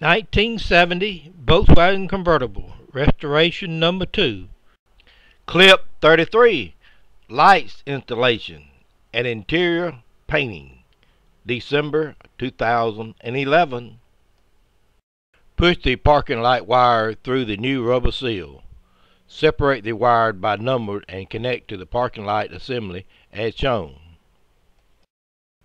1970 Volkswagen Convertible, restoration number 2. Clip 33, lights installation and interior painting, December 2011. Push the parking light wire through the new rubber seal. Separate the wire by number and connect to the parking light assembly as shown.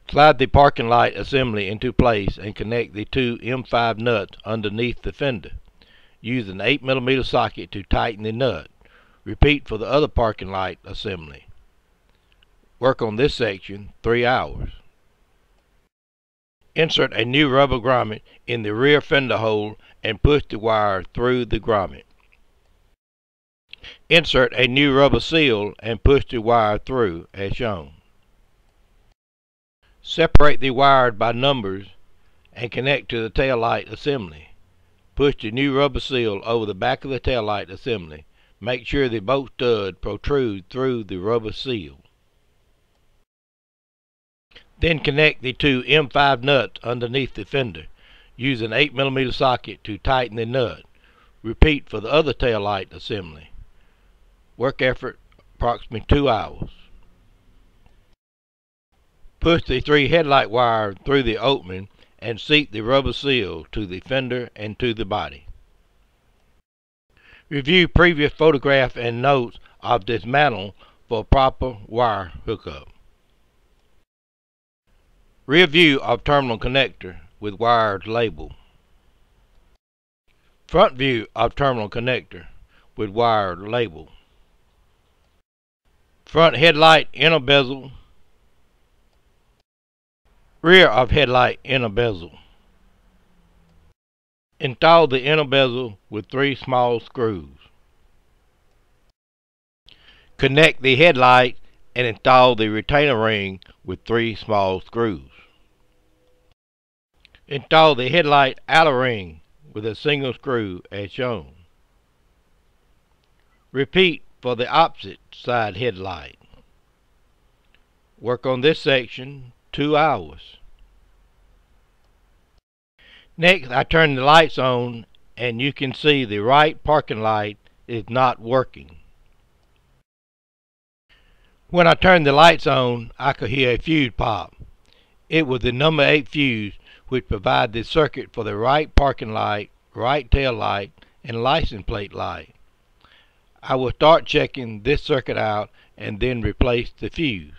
Slide the parking light assembly into place and connect the two M5 nuts underneath the fender. Use an 8mm socket to tighten the nut. Repeat for the other parking light assembly. Work on this section 3 hours. Insert a new rubber grommet in the rear fender hole and push the wire through the grommet. Insert a new rubber seal and push the wire through as shown. Separate the wire by numbers and connect to the tail light assembly. Push the new rubber seal over the back of the tail light assembly. Make sure the bolt stud protrudes through the rubber seal. Then connect the two M5 nuts underneath the fender. Use an 8mm socket to tighten the nut. Repeat for the other tail light assembly. Work effort approximately 2 hours. Push the 3 headlight wires through the opening and seat the rubber seal to the fender and to the body. Review previous photographs and notes of dismantle for proper wire hookup. Rear view of terminal connector with wires labeled. Front view of terminal connector with wire labeled. Front headlight inner bezel. Rear of headlight inner bezel. Install the inner bezel with 3 small screws. Connect the headlight and install the retainer ring with 3 small screws. Install the headlight outer ring with a single screw as shown. Repeat for the opposite side headlight. Work on this section 2 hours. Next, I turn the lights on and you can see the right parking light is not working. When I turned the lights on, I could hear a fuse pop. It was the number 8 fuse which provided the circuit for the right parking light, right tail light, and license plate light. I will start checking this circuit out and then replace the fuse.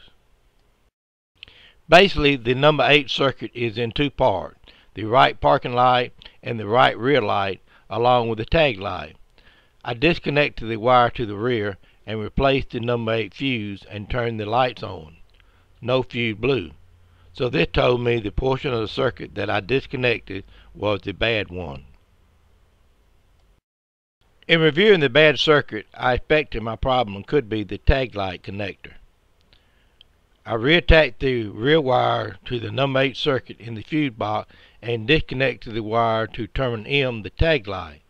Basically, the number 8 circuit is in 2 parts, the right parking light and the right rear light, along with the tag light. I disconnected the wire to the rear and replaced the number 8 fuse and turned the lights on. No fuse blew. So this told me the portion of the circuit that I disconnected was the bad one. In reviewing the bad circuit, I expected my problem could be the tag light connector. I reattached the rear wire to the number 8 circuit in the fuse box and disconnected the wire to terminal M, the tag light.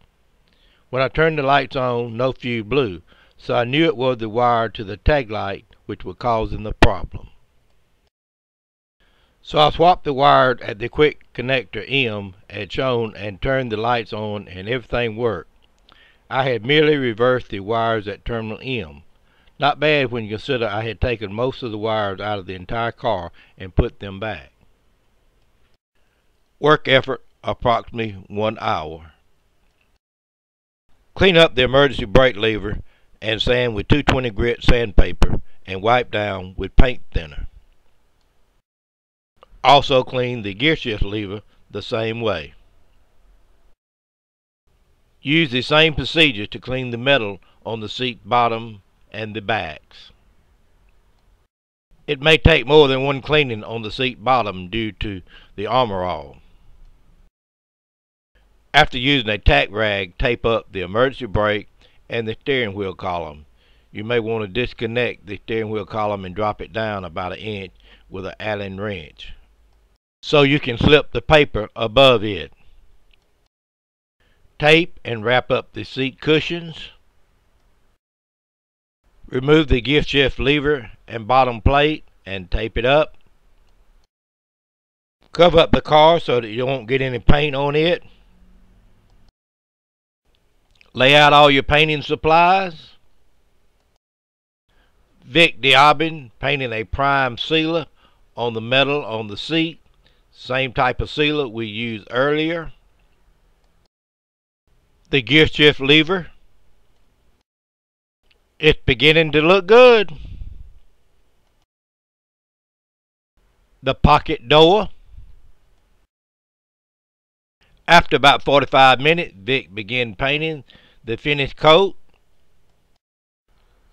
When I turned the lights on, no fuse blew, so I knew it was the wire to the tag light which was causing the problem. So I swapped the wire at the quick connector M as shown and turned the lights on and everything worked. I had merely reversed the wires at terminal M. Not bad when you consider I had taken most of the wires out of the entire car and put them back. Work effort approximately 1 hour. Clean up the emergency brake lever and sand with 220 grit sandpaper and wipe down with paint thinner. Also clean the gear shift lever the same way. Use the same procedure to clean the metal on the seat bottom and the backs. It may take more than one cleaning on the seat bottom due to the armor all. After using a tack rag, tape up the emergency brake and the steering wheel column. You may want to disconnect the steering wheel column and drop it down about 1 inch with an Allen wrench, so you can slip the paper above it. Tape and wrap up the seat cushions. Remove the gear shift lever and bottom plate and tape it up. Cover up the car so that you won't get any paint on it. Lay out all your painting supplies. Vic Diabin painting a prime sealer on the metal on the seat. Same type of sealer we used earlier. The gear shift lever. It's beginning to look good. The pocket door. After about 45 minutes, Vic began painting the finished coat,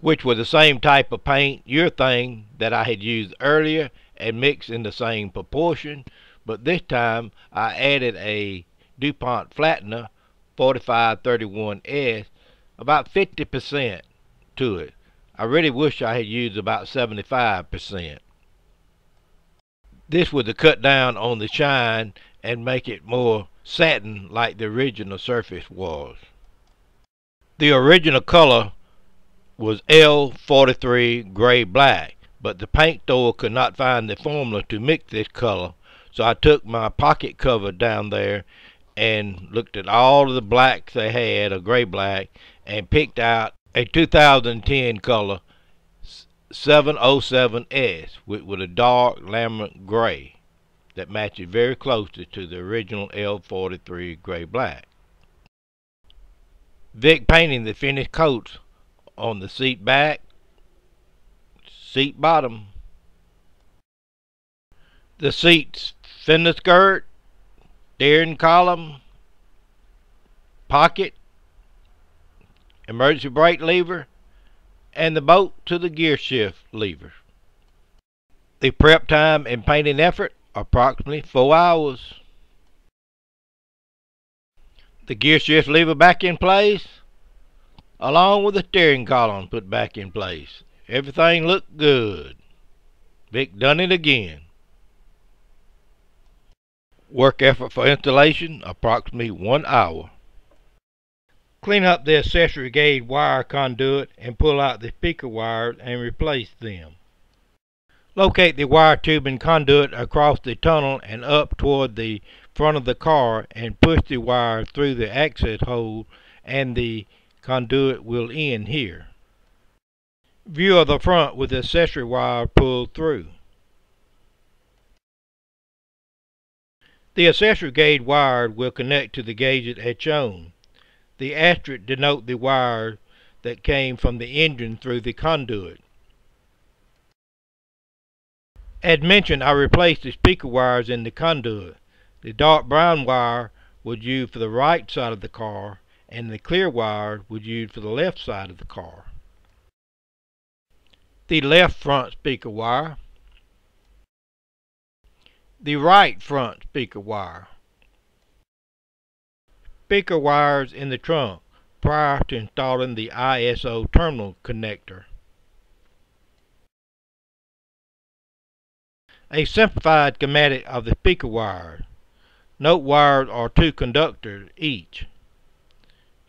which was the same type of paint, urethane, that I had used earlier and mixed in the same proportion, but this time I added a DuPont flattener 4531S, about 50% to it. I really wish I had used about 75%. This was to cut down on the shine and make it more satin like the original surface was. The original color was L43 gray black, but the paint store could not find the formula to mix this color, so I took my pocket cover down there and looked at all of the blacks they had, a gray black, and picked out a 2010 color 707S with a dark Labrinth gray that matches very closely to the original L43 gray black. Vic painting the finished coats on the seat back, seat bottom, the seat's fender skirt, steering column, pocket, emergency brake lever, and the bolt to the gear shift lever. The prep time and painting effort, approximately 4 hours. The gear shift lever back in place, along with the steering column put back in place. Everything looked good. Vic done it again. Work effort for installation, approximately 1 hour. Clean up the accessory gauge wire conduit and pull out the speaker wires and replace them. Locate the wire tubing conduit across the tunnel and up toward the front of the car and push the wire through the access hole, and the conduit will end here. View of the front with the accessory wire pulled through. The accessory gauge wire will connect to the gauges as shown. The asterisk denote the wire that came from the engine through the conduit. As mentioned, I replaced the speaker wires in the conduit. The dark brown wire was used for the right side of the car, and the clear wire was used for the left side of the car. The left front speaker wire. The right front speaker wire. Speaker wires in the trunk prior to installing the ISO terminal connector. A simplified schematic of the speaker wires. Note wires are 2 conductors each.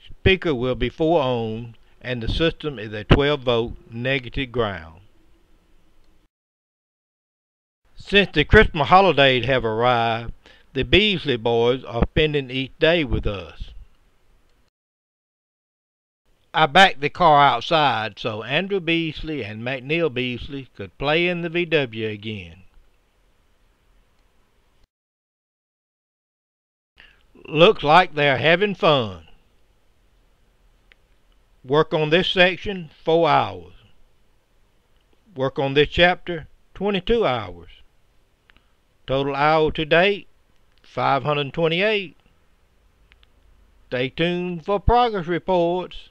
Speaker will be 4 ohms and the system is a 12-volt negative ground. Since the Christmas holidays have arrived, the Beasley boys are spending each day with us. I backed the car outside so Andrew Beasley and McNeil Beasley could play in the VW again. Looks like they're having fun. Work on this section 4 hours. Work on this chapter 22 hours. Total hour to date 528. Stay tuned for progress reports.